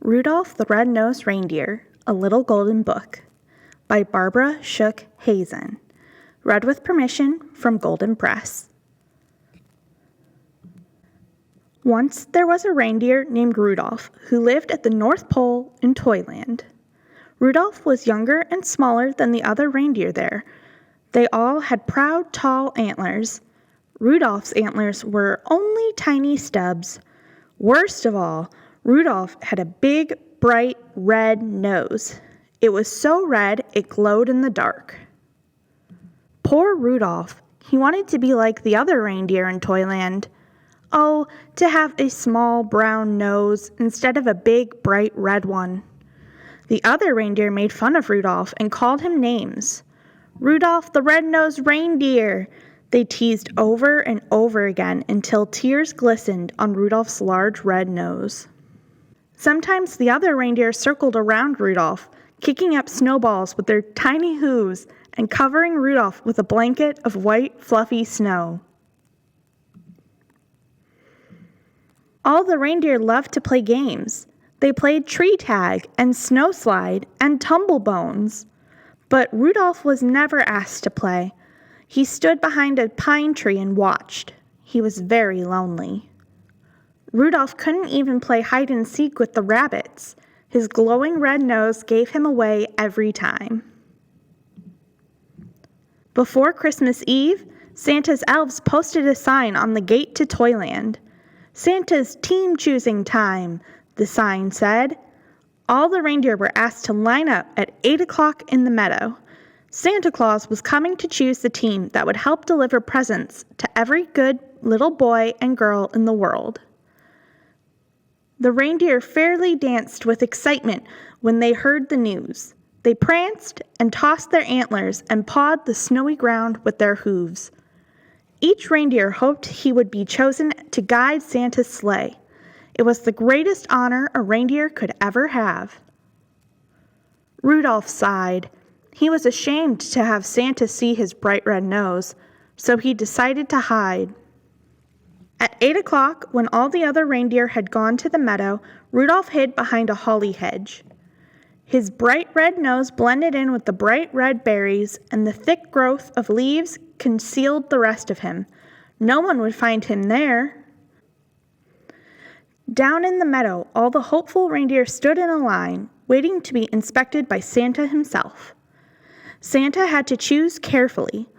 Rudolph the Red-Nosed Reindeer, A Little Golden Book by Barbara Shook Hazen. Read with permission from Golden Press. Once there was a reindeer named Rudolph who lived at the North Pole in Toyland. Rudolph was younger and smaller than the other reindeer there. They all had proud, tall antlers. Rudolph's antlers were only tiny stubs. Worst of all, Rudolph had a big, bright, red nose. It was so red it glowed in the dark. Poor Rudolph. He wanted to be like the other reindeer in Toyland. Oh, to have a small brown nose instead of a big, bright red one. The other reindeer made fun of Rudolph and called him names. Rudolph the Red-Nosed Reindeer! They teased over and over again until tears glistened on Rudolph's large red nose. Sometimes the other reindeer circled around Rudolph, kicking up snowballs with their tiny hooves and covering Rudolph with a blanket of white, fluffy snow. All the reindeer loved to play games. They played tree tag and snow slide and tumble bones. But Rudolph was never asked to play. He stood behind a pine tree and watched. He was very lonely. Rudolph couldn't even play hide and seek with the rabbits. His glowing red nose gave him away every time. Before Christmas Eve, Santa's elves posted a sign on the gate to Toyland. "Santa's team choosing time," the sign said. All the reindeer were asked to line up at 8 o'clock in the meadow. Santa Claus was coming to choose the team that would help deliver presents to every good little boy and girl in the world. The reindeer fairly danced with excitement when they heard the news. They pranced and tossed their antlers and pawed the snowy ground with their hooves. Each reindeer hoped he would be chosen to guide Santa's sleigh. It was the greatest honor a reindeer could ever have. Rudolph sighed. He was ashamed to have Santa see his bright red nose, so he decided to hide. At 8 o'clock, when all the other reindeer had gone to the meadow, Rudolph hid behind a holly hedge. His bright red nose blended in with the bright red berries, and the thick growth of leaves concealed the rest of him. No one would find him there. Down in the meadow, all the hopeful reindeer stood in a line, waiting to be inspected by Santa himself. Santa had to choose carefully.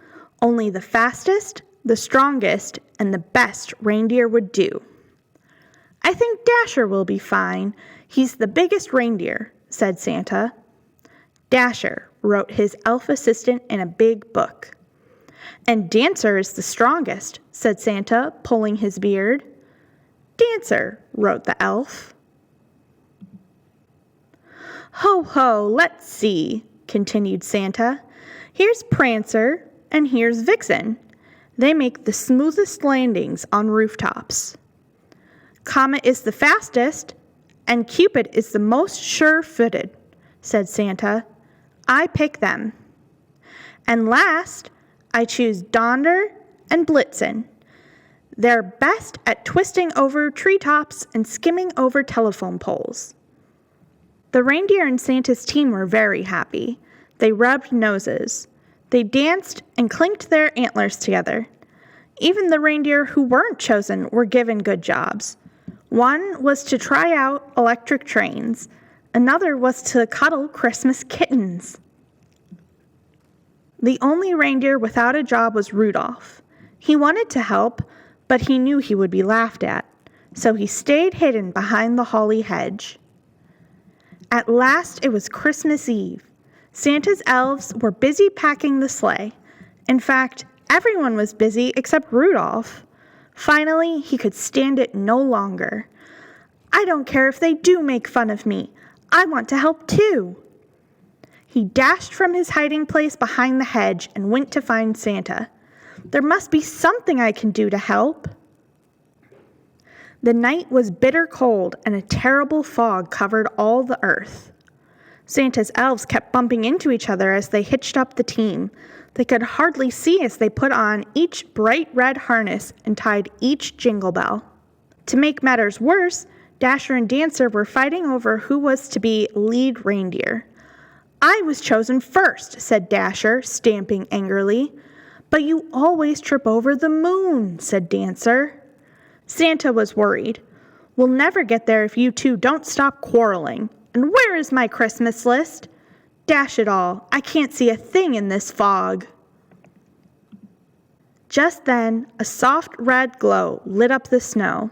Only the fastest, the strongest, and the best reindeer would do. "I think Dasher will be fine. He's the biggest reindeer," said Santa. Dasher, wrote his elf assistant in a big book. "And Dancer is the strongest," said Santa, pulling his beard. "Dancer," wrote the elf. "Ho, ho, let's see," continued Santa. "Here's Prancer, and here's Vixen. They make the smoothest landings on rooftops. Comet is the fastest, and Cupid is the most sure-footed," said Santa. "I pick them. And last, I choose Donder and Blitzen. They're best at twisting over treetops and skimming over telephone poles." The reindeer in Santa's team were very happy. They rubbed noses. They danced and clinked their antlers together. Even the reindeer who weren't chosen were given good jobs. One was to try out electric trains. Another was to cuddle Christmas kittens. The only reindeer without a job was Rudolph. He wanted to help, but he knew he would be laughed at, so he stayed hidden behind the holly hedge. At last it was Christmas Eve. Santa's elves were busy packing the sleigh. In fact, everyone was busy except Rudolph. Finally, he could stand it no longer. "I don't care if they do make fun of me. I want to help too." He dashed from his hiding place behind the hedge and went to find Santa. "There must be something I can do to help." The night was bitter cold, and a terrible fog covered all the earth. Santa's elves kept bumping into each other as they hitched up the team. They could hardly see as they put on each bright red harness and tied each jingle bell. To make matters worse, Dasher and Dancer were fighting over who was to be lead reindeer. "I was chosen first," said Dasher, stamping angrily. "But you always trip over the moon," said Dancer. Santa was worried. "We'll never get there if you two don't stop quarreling. And where is my Christmas list? Dash it all, I can't see a thing in this fog." Just then, a soft red glow lit up the snow.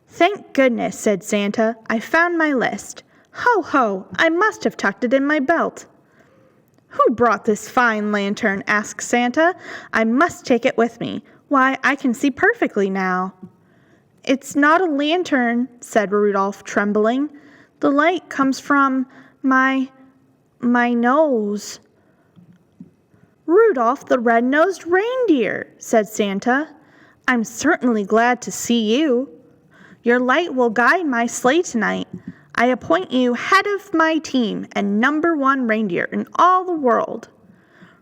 "Thank goodness," said Santa. "I found my list. Ho, ho, I must have tucked it in my belt." "Who brought this fine lantern?" asked Santa. "I must take it with me. Why, I can see perfectly now." "It's not a lantern," said Rudolph, trembling. "The light comes from my nose." "Rudolph the Red-Nosed Reindeer," said Santa. "I'm certainly glad to see you. Your light will guide my sleigh tonight. I appoint you head of my team and #1 reindeer in all the world."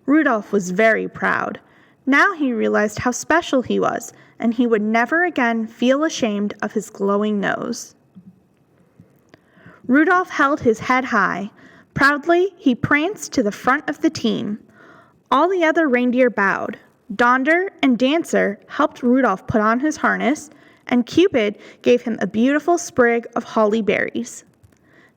Rudolph was very proud. Now he realized how special he was, and he would never again feel ashamed of his glowing nose. Rudolph held his head high. Proudly, he pranced to the front of the team. All the other reindeer bowed. Donder and Dancer helped Rudolph put on his harness, and Cupid gave him a beautiful sprig of holly berries.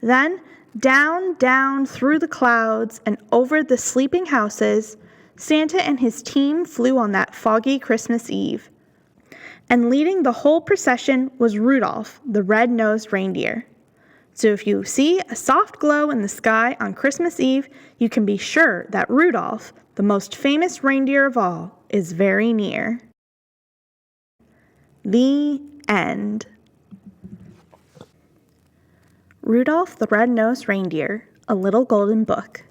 Then, down, down through the clouds and over the sleeping houses, Santa and his team flew on that foggy Christmas Eve. And leading the whole procession was Rudolph, the red-nosed reindeer. So if you see a soft glow in the sky on Christmas Eve, you can be sure that Rudolph, the most famous reindeer of all, is very near. The end. Rudolph the Red-Nosed Reindeer, A Little Golden Book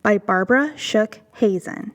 by Barbara Shook Hazen.